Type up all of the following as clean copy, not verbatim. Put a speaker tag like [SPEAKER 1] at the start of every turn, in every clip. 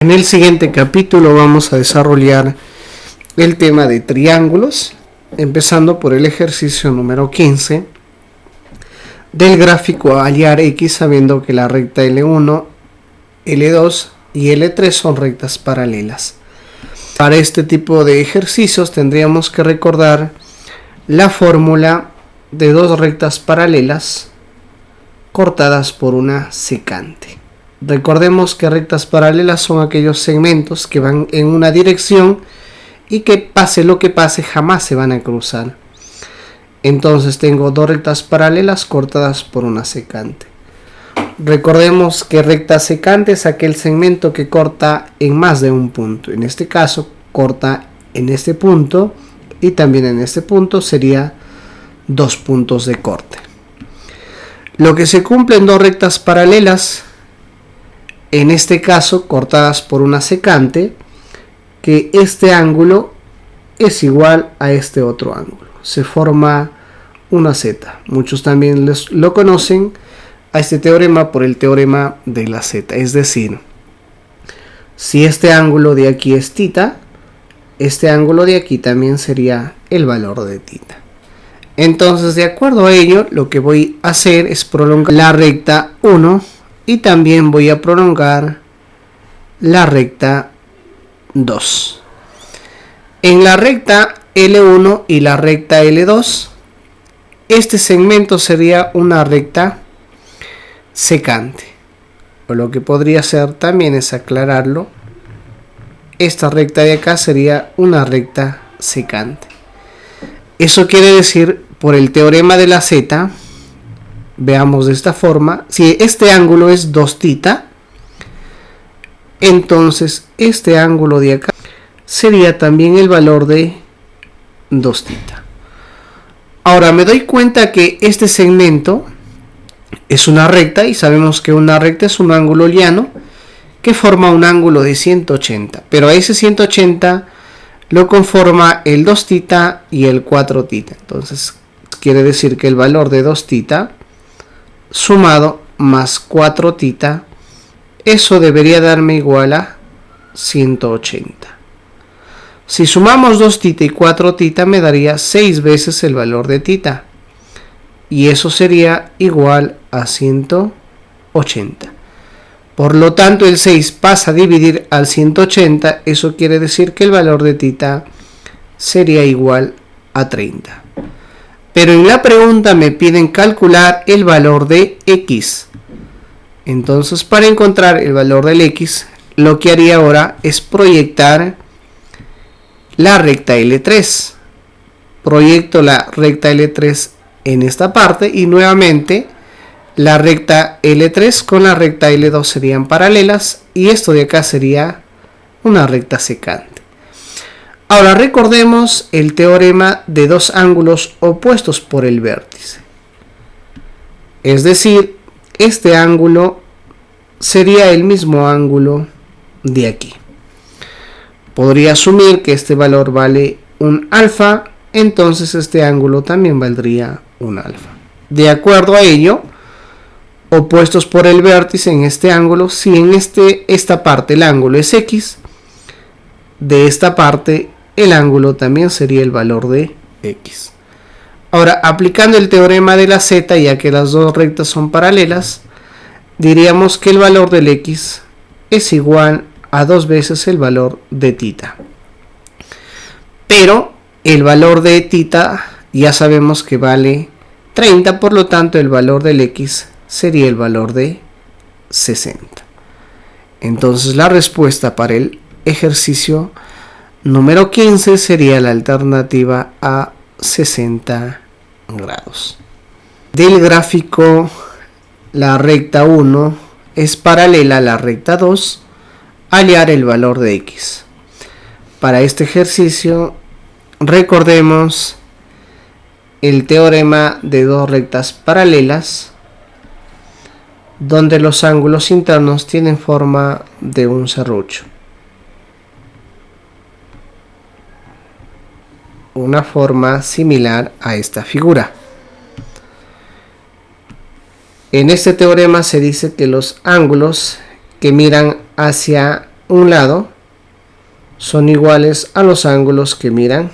[SPEAKER 1] En el siguiente capítulo vamos a desarrollar el tema de triángulos, empezando por el ejercicio número 15 del gráfico a hallar X, sabiendo que la recta L1, L2 y L3 son rectas paralelas. Para este tipo de ejercicios tendríamos que recordar la fórmula de dos rectas paralelas cortadas por una secante. Recordemos que rectas paralelas son aquellos segmentos que van en una dirección y que pase lo que pase jamás se van a cruzar. Entonces tengo dos rectas paralelas cortadas por una secante. Recordemos que recta secante es aquel segmento que corta en más de un punto. En este caso corta en este punto y también en este punto, sería dos puntos de corte. Lo que se cumple en dos rectas paralelas, en este caso cortadas por una secante, que este ángulo es igual a este otro ángulo. Se forma una Z. Muchos también lo conocen a este teorema por el teorema de la Z. Es decir, si este ángulo de aquí es θ, este ángulo de aquí también sería el valor de θ. Entonces, de acuerdo a ello, lo que voy a hacer es prolongar la recta 1 y también voy a prolongar la recta 2. En la recta L1 y la recta L2, este segmento sería una recta secante. O lo que podría hacer también es aclararlo. Esta recta de acá sería una recta secante. Eso quiere decir, por el teorema de la Z, veamos de esta forma, si este ángulo es 2θ, entonces este ángulo de acá sería también el valor de 2θ. Ahora me doy cuenta que este segmento es una recta y sabemos que una recta es un ángulo llano que forma un ángulo de 180, pero a ese 180 lo conforma el 2θ y el 4θ. Entonces quiere decir que el valor de 2θ sumado más 4θ, eso debería darme igual a 180. Si sumamos 2θ y 4θ me daría 6 veces el valor de θ, y eso sería igual a 180. Por lo tanto, el 6 pasa a dividir al 180, eso quiere decir que el valor de θ sería igual a 30. Pero en la pregunta me piden calcular el valor de X. Entonces, para encontrar el valor del X, lo que haría ahora es proyectar la recta L3. Proyecto la recta L3 en esta parte y nuevamente la recta L3 con la recta L2 serían paralelas y esto de acá sería una recta secante. Ahora recordemos el teorema de dos ángulos opuestos por el vértice. Es decir, este ángulo sería el mismo ángulo de aquí. Podría asumir que este valor vale un alfa, entonces este ángulo también valdría un alfa. De acuerdo a ello, opuestos por el vértice en este ángulo, si en esta parte el ángulo es X, de esta parte el ángulo también sería el valor de X. Ahora, aplicando el teorema de la Z, ya que las dos rectas son paralelas, diríamos que el valor del X es igual a 2 veces el valor de θ. Pero el valor de θ ya sabemos que vale 30, por lo tanto el valor del X sería el valor de 60. Entonces la respuesta para el ejercicio número 15 sería la alternativa a 60 grados. Del gráfico, la recta 1 es paralela a la recta 2, hallar el valor de X. Para este ejercicio, recordemos el teorema de dos rectas paralelas, donde los ángulos internos tienen forma de un serrucho. Una forma similar a esta figura. En este teorema se dice que los ángulos que miran hacia un lado son iguales a los ángulos que miran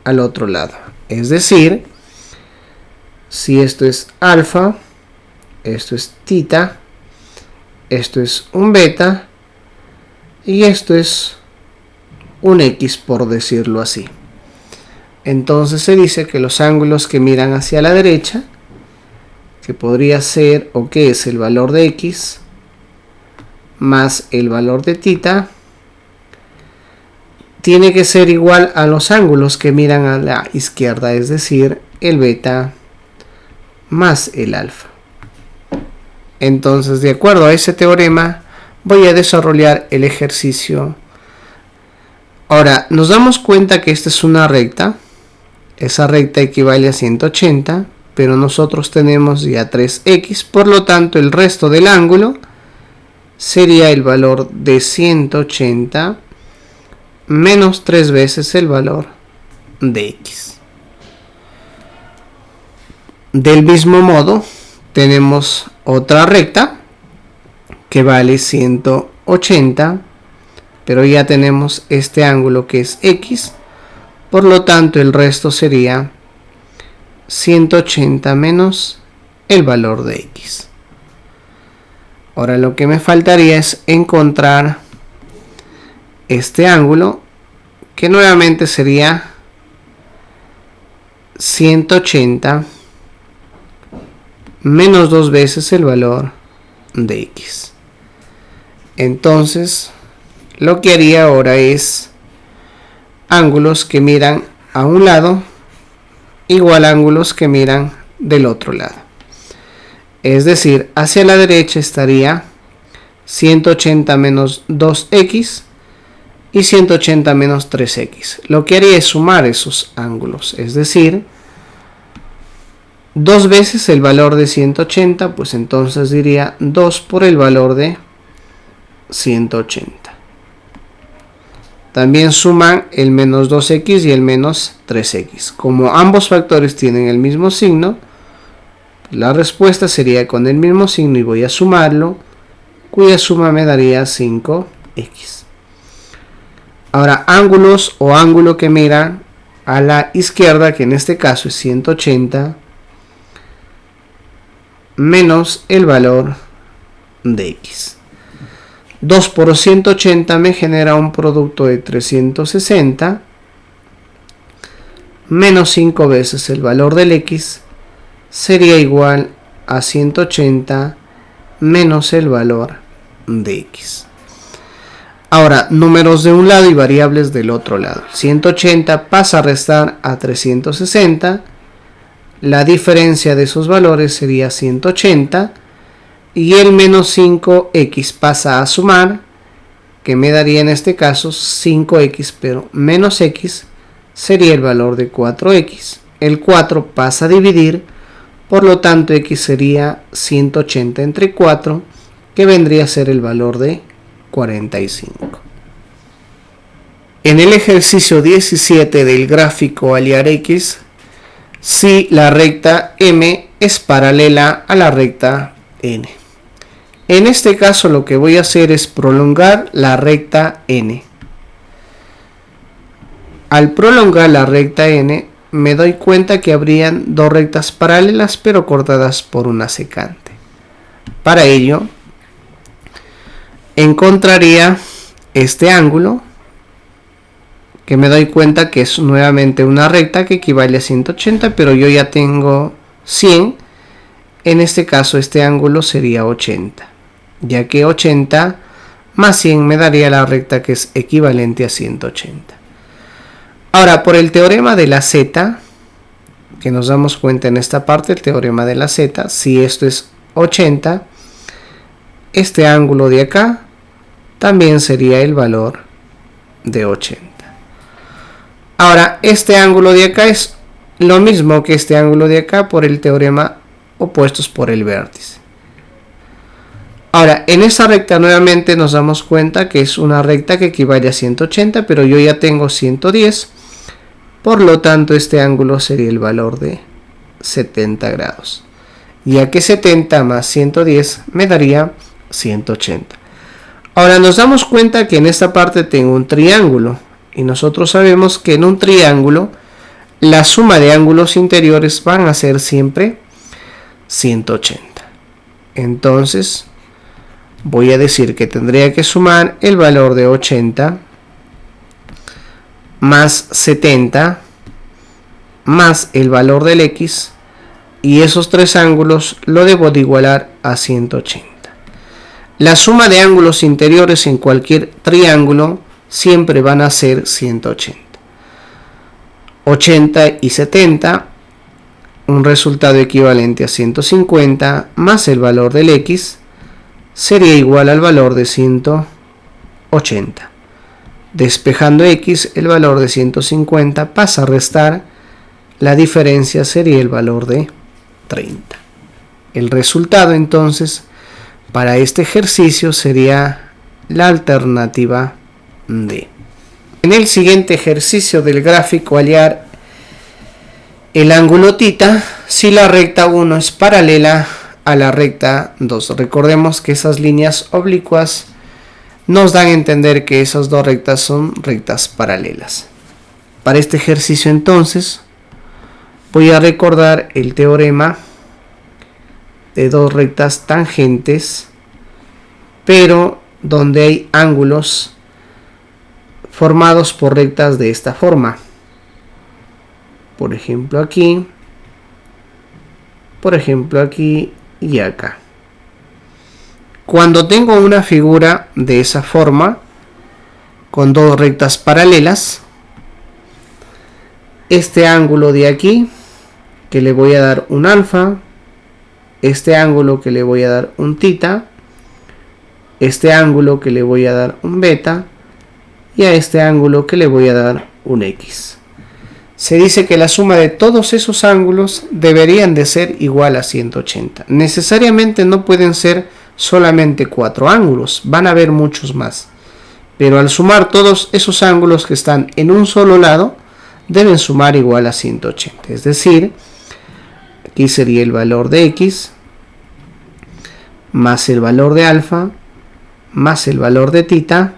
[SPEAKER 1] al otro lado. Es decir, si esto es alfa, esto es tita, esto es un beta y esto es un X, por decirlo así. Entonces se dice que los ángulos que miran hacia la derecha, que podría ser o que es el valor de X más el valor de tita, tiene que ser igual a los ángulos que miran a la izquierda, es decir, el beta más el alfa. Entonces, de acuerdo a ese teorema, voy a desarrollar el ejercicio. Ahora, nos damos cuenta que esta es una recta. Esa recta equivale a 180, pero nosotros tenemos ya 3x, por lo tanto el resto del ángulo sería el valor de 180 menos 3 veces el valor de x. Del mismo modo, tenemos otra recta que vale 180, pero ya tenemos este ángulo que es x, por lo tanto el resto sería 180 menos el valor de x. Ahora lo que me faltaría es encontrar este ángulo, que nuevamente sería 180 menos 2 veces el valor de x. Entonces lo que haría ahora es ángulos que miran a un lado igual a ángulos que miran del otro lado. Es decir, hacia la derecha estaría 180 menos 2x y 180 menos 3x. Lo que haría es sumar esos ángulos, es decir, 2 veces el valor de 180, pues entonces diría 2 por el valor de 180. También suman el menos 2x y el menos 3x. Como ambos factores tienen el mismo signo, la respuesta sería con el mismo signo y voy a sumarlo, cuya suma me daría 5x. Ahora, ángulos o ángulo que mira a la izquierda, que en este caso es 180, menos el valor de x. 2 por 180 me genera un producto de 360, menos 5 veces el valor del x sería igual a 180 menos el valor de x. Ahora, números de un lado y variables del otro lado. 180 pasa a restar a 360, la diferencia de esos valores sería 180, y el menos 5x pasa a sumar, que me daría en este caso 5x, pero menos x sería el valor de 4x. El 4 pasa a dividir, por lo tanto x sería 180 entre 4, que vendría a ser el valor de 45. En el ejercicio 17 del gráfico aliar x, si la recta M es paralela a la recta N. En este caso lo que voy a hacer es prolongar la recta N. Al prolongar la recta N me doy cuenta que habrían dos rectas paralelas pero cortadas por una secante. Para ello encontraría este ángulo, que me doy cuenta que es nuevamente una recta que equivale a 180, pero yo ya tengo 100. En este caso este ángulo sería 80, ya que 80 más 100 me daría la recta que es equivalente a 180. Ahora, por el teorema de la z, que nos damos cuenta en esta parte, el teorema de la z, si esto es 80, este ángulo de acá también sería el valor de 80. Ahora, este ángulo de acá es lo mismo que este ángulo de acá por el teorema opuestos por el vértice. Ahora, en esta recta nuevamente nos damos cuenta que es una recta que equivale a 180, pero yo ya tengo 110, por lo tanto este ángulo sería el valor de 70 grados, ya que 70 más 110 me daría 180. Ahora nos damos cuenta que en esta parte tengo un triángulo. Y nosotros sabemos que en un triángulo la suma de ángulos interiores van a ser siempre 180. Entonces voy a decir que tendría que sumar el valor de 80 más 70 más el valor del x, y esos tres ángulos lo debo de igualar a 180. La suma de ángulos interiores en cualquier triángulo siempre van a ser 180. 80 y 70, un resultado equivalente a 150, más el valor del x, sería igual al valor de 180. Despejando x, el valor de 150 pasa a restar, la diferencia sería el valor de 30. El resultado entonces para este ejercicio sería la alternativa D. En el siguiente ejercicio del gráfico hallar el ángulo θ si la recta 1 es paralela a la recta 2. Recordemos que esas líneas oblicuas nos dan a entender que esas dos rectas son rectas paralelas. Para este ejercicio entonces voy a recordar el teorema de dos rectas tangentes, pero donde hay ángulos formados por rectas de esta forma. Por ejemplo aquí y acá. Cuando tengo una figura de esa forma, con dos rectas paralelas, este ángulo de aquí, que le voy a dar un alfa, este ángulo que le voy a dar un θ, este ángulo que le voy a dar un beta, y a este ángulo que le voy a dar un x. Se dice que la suma de todos esos ángulos deberían de ser igual a 180. Necesariamente no pueden ser solamente 4 ángulos, van a haber muchos más. Pero al sumar todos esos ángulos que están en un solo lado, deben sumar igual a 180. Es decir, aquí sería el valor de x, más el valor de alfa, más el valor de θ,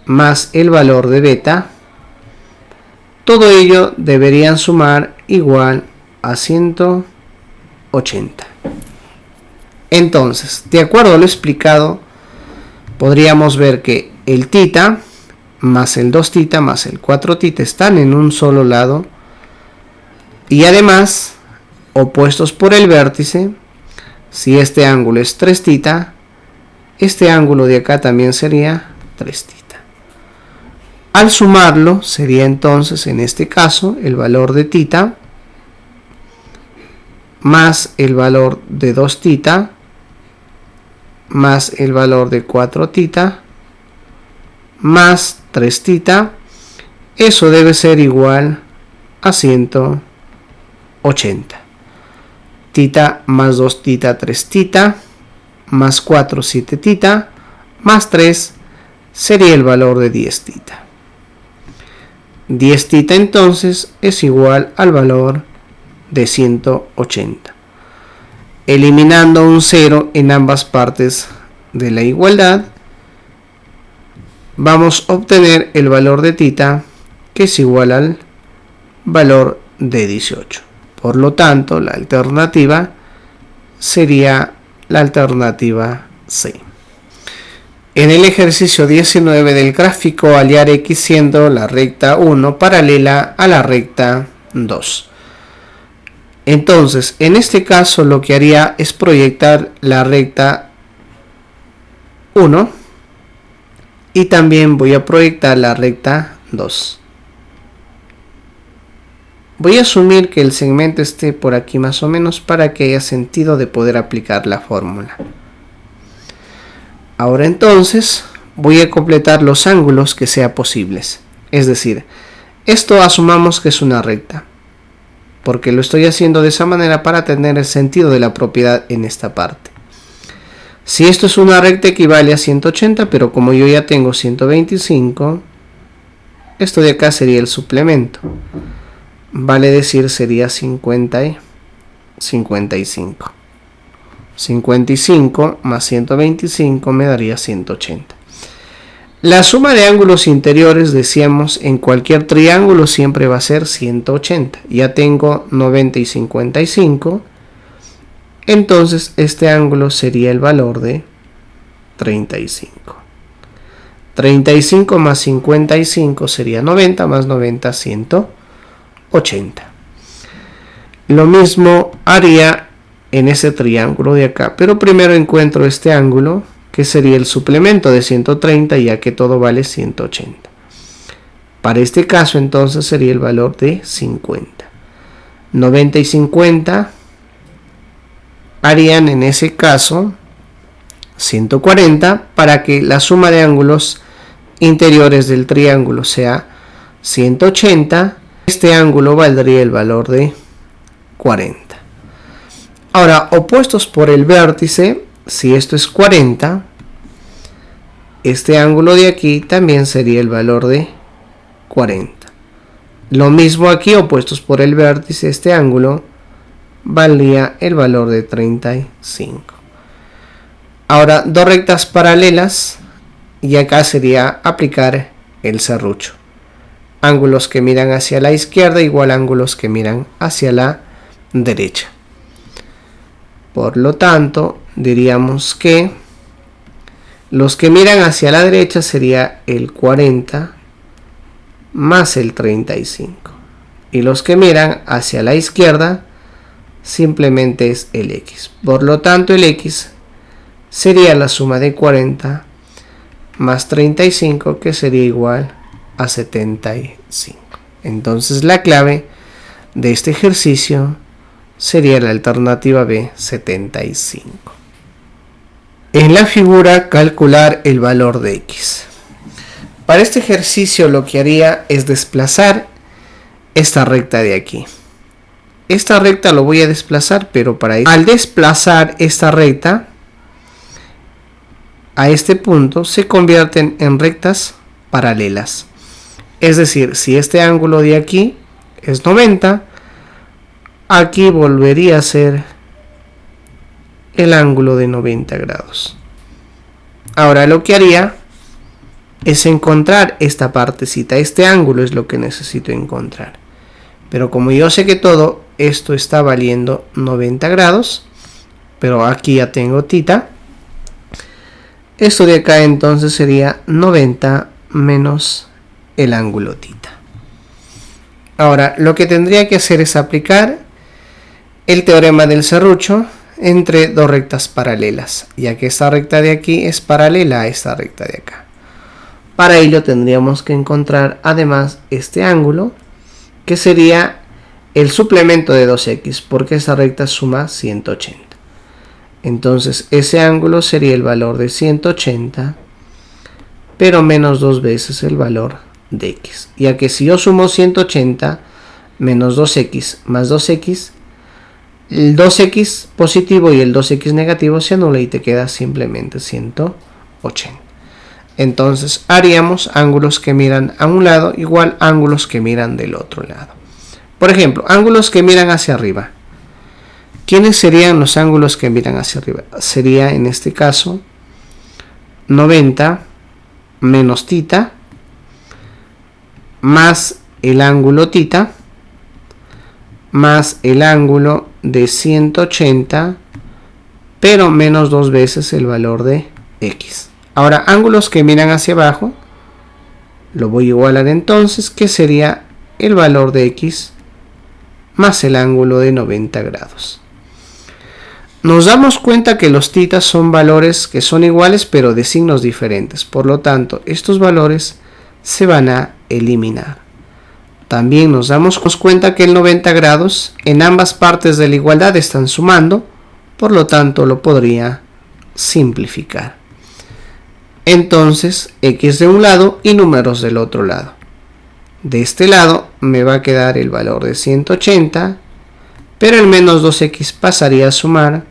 [SPEAKER 1] más el valor de beta. Todo ello deberían sumar igual a 180. Entonces, de acuerdo a lo explicado, podríamos ver que el θ más el 2θ más el 4θ están en un solo lado, y además opuestos por el vértice. Si este ángulo es 3θ, este ángulo de acá también sería 3θ. Al sumarlo sería entonces en este caso el valor de θ más el valor de 2θ más el valor de 4θ más 3θ. Eso debe ser igual a 180. θ más 2θ, 3θ, más 4, 7θ, más 3 sería el valor de 10θ. 10θ entonces es igual al valor de 180. Eliminando un 0 en ambas partes de la igualdad, vamos a obtener el valor de θ, que es igual al valor de 18. Por lo tanto, la alternativa sería la alternativa C. En el ejercicio 19 del gráfico, hallar x siendo la recta 1 paralela a la recta 2. Entonces, en este caso lo que haría es proyectar la recta 1 y también voy a proyectar la recta 2. Voy a asumir que el segmento esté por aquí más o menos para que haya sentido de poder aplicar la fórmula. Ahora entonces voy a completar los ángulos que sea posibles. Es decir, esto asumamos que es una recta, porque lo estoy haciendo de esa manera para tener el sentido de la propiedad en esta parte. Si esto es una recta equivale a 180, pero como yo ya tengo 125, esto de acá sería el suplemento. Vale decir sería 50 y 55. 55 más 125 me daría 180. La suma de ángulos interiores, decíamos, en cualquier triángulo siempre va a ser 180. Ya tengo 90 y 55. Entonces este ángulo sería el valor de 35. 35 más 55 sería 90, más 90, 180. Lo mismo haría en ese triángulo de acá, pero primero encuentro este ángulo, que sería el suplemento de 130, ya que todo vale 180. Para este caso entonces sería el valor de 50. 90 y 50 harían en ese caso 140, para que la suma de ángulos interiores del triángulo sea 180. Este ángulo valdría el valor de 40. Ahora, opuestos por el vértice, si esto es 40, este ángulo de aquí también sería el valor de 40. Lo mismo aquí, opuestos por el vértice, este ángulo valía el valor de 35. Ahora, dos rectas paralelas, y acá sería aplicar el serrucho. Ángulos que miran hacia la izquierda igual a ángulos que miran hacia la derecha. Por lo tanto, diríamos que los que miran hacia la derecha sería el 40 más el 35. Y los que miran hacia la izquierda simplemente es el X. Por lo tanto, el X sería la suma de 40 más 35, que sería igual a 75. Entonces la clave de este ejercicio sería la alternativa B, 75. En la figura, calcular el valor de X. Para este ejercicio lo que haría es desplazar esta recta de aquí. Esta recta lo voy a desplazar, pero para eso, al desplazar esta recta a este punto, se convierten en rectas paralelas. Es decir, si este ángulo de aquí es 90, aquí volvería a ser el ángulo de 90 grados. Ahora lo que haría es encontrar esta partecita. Este ángulo es lo que necesito encontrar. Pero como yo sé que todo esto está valiendo 90 grados, pero aquí ya tengo tita, esto de acá entonces sería 90 menos el ángulo tita. Ahora lo que tendría que hacer es aplicar el teorema del serrucho entre dos rectas paralelas, ya que esta recta de aquí es paralela a esta recta de acá. Para ello tendríamos que encontrar además este ángulo, que sería el suplemento de 2x, porque esta recta suma 180. Entonces ese ángulo sería el valor de 180, pero menos 2 veces el valor de x, ya que si yo sumo 180 menos 2x más 2x, el 2x positivo y el 2x negativo se anula y te queda simplemente 180. Entonces haríamos ángulos que miran a un lado igual a ángulos que miran del otro lado. Por ejemplo, ángulos que miran hacia arriba. ¿Quiénes serían los ángulos que miran hacia arriba? Sería en este caso 90 menos tita más el ángulo tita más el ángulo de 180, pero menos 2 veces el valor de x. Ahora, ángulos que miran hacia abajo, lo voy a igualar entonces, que sería el valor de x más el ángulo de 90 grados. Nos damos cuenta que los titas son valores que son iguales, pero de signos diferentes. Por lo tanto, estos valores se van a eliminar. También nos damos cuenta que el 90 grados en ambas partes de la igualdad están sumando, por lo tanto lo podría simplificar. Entonces, x de un lado y números del otro lado. De este lado me va a quedar el valor de 180, pero el menos 2x pasaría a sumar,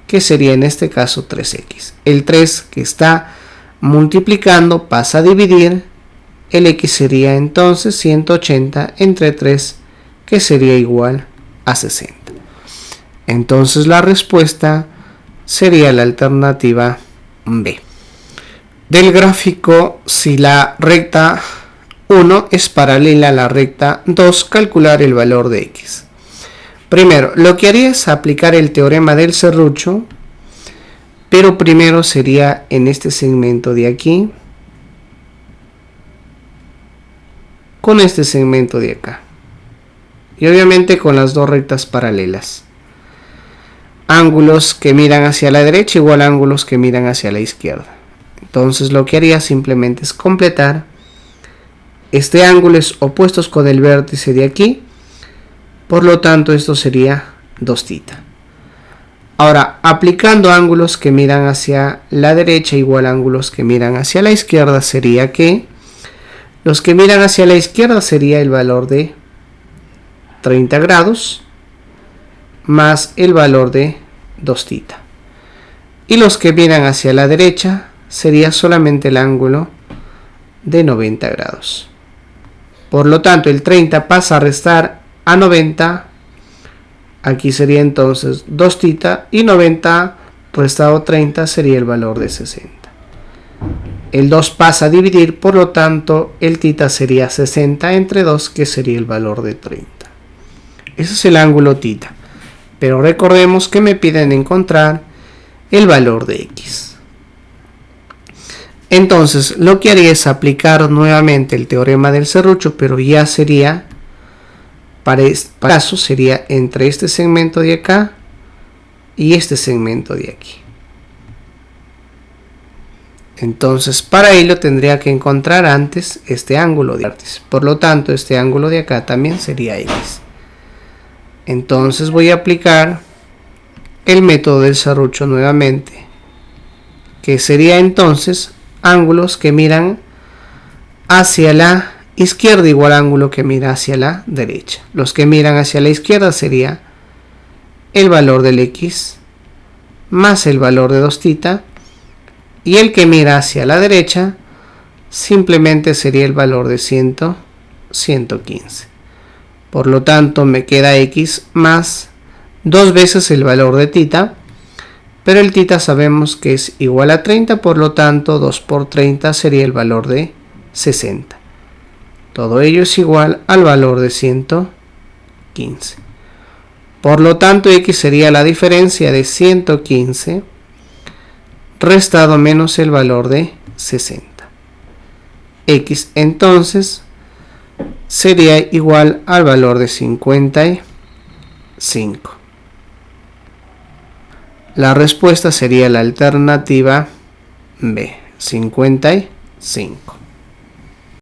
[SPEAKER 1] que sería en este caso 3x. El 3 que está multiplicando pasa a dividir. El x sería entonces 180 entre 3, que sería igual a 60. Entonces la respuesta sería la alternativa B. Del gráfico, si la recta 1 es paralela a la recta 2, calcular el valor de x. Primero, lo que haría es aplicar el teorema del serrucho, pero primero sería en este segmento de aquí, con este segmento de acá, y obviamente con las dos rectas paralelas. Ángulos que miran hacia la derecha igual a ángulos que miran hacia la izquierda. Entonces lo que haría simplemente es completar este ángulo es opuestos con el vértice de aquí, por lo tanto esto sería 2θ. Ahora, aplicando ángulos que miran hacia la derecha igual a ángulos que miran hacia la izquierda, sería que los que miran hacia la izquierda sería el valor de 30 grados más el valor de 2θ. Y los que miran hacia la derecha sería solamente el ángulo de 90 grados. Por lo tanto, el 30 pasa a restar a 90. Aquí sería entonces 2θ y 90 restado 30 sería el valor de 60. El 2 pasa a dividir, por lo tanto el θ sería 60 entre 2, que sería el valor de 30. Ese es el ángulo θ. Pero recordemos que me piden encontrar el valor de x. Entonces lo que haría es aplicar nuevamente el teorema del serrucho, pero ya sería, para este caso, sería entre este segmento de acá y este segmento de aquí. Entonces para ello tendría que encontrar antes este ángulo de vértice. Por lo tanto este ángulo de acá también sería x. Entonces voy a aplicar el método del serrucho nuevamente, que sería entonces ángulos que miran hacia la izquierda igual ángulo que mira hacia la derecha. Los que miran hacia la izquierda sería el valor del x más el valor de 2θ, y el que mira hacia la derecha simplemente sería el valor de 115. Por lo tanto me queda x más 2 veces el valor de θ, pero el θ sabemos que es igual a 30, por lo tanto 2 por 30 sería el valor de 60. Todo ello es igual al valor de 115. Por lo tanto x sería la diferencia de 115 restado menos el valor de 60. X entonces sería igual al valor de 55. La respuesta sería la alternativa B, 55.